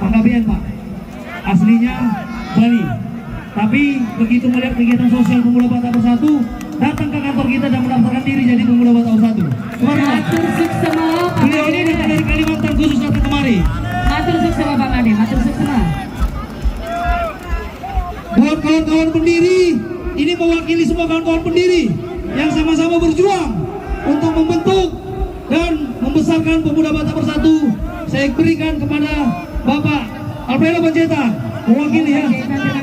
Panggabean Pak, aslinya Bali. Tapi begitu melihat kegiatan sosial Pemuda Batak Bersatu, datang ke kantor kita dan mendaftarkan diri jadi Pemuda Batak Bersatu. Matur suksema. Beliau ini dari Kalimantan khusus datang kemari. Matur suksema Pak Ade, matur suksema. Buat kawan-kawan pendiri, ini mewakili semua kawan-kawan pendiri yang sama-sama berjuang untuk membentuk dan membesarkan Pemuda Batak Bersatu. Saya berikan kepada Bapak Alfredo Panjaitan, mewakili ya.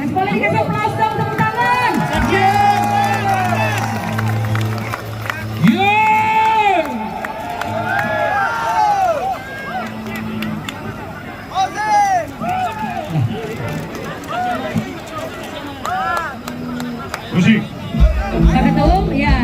Boleh dikasih aplaus dong, tepuk tangan. Musik. Pak Ketum, ya.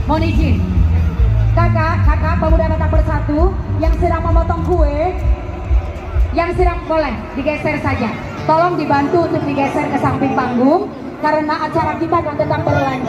Mohon izin, kakak Pemuda Batak Bersatu yang sedang memotong kue, yang sedang boleh digeser saja. Tolong dibantu untuk digeser ke samping panggung karena acara kita akan tetap berlanjut.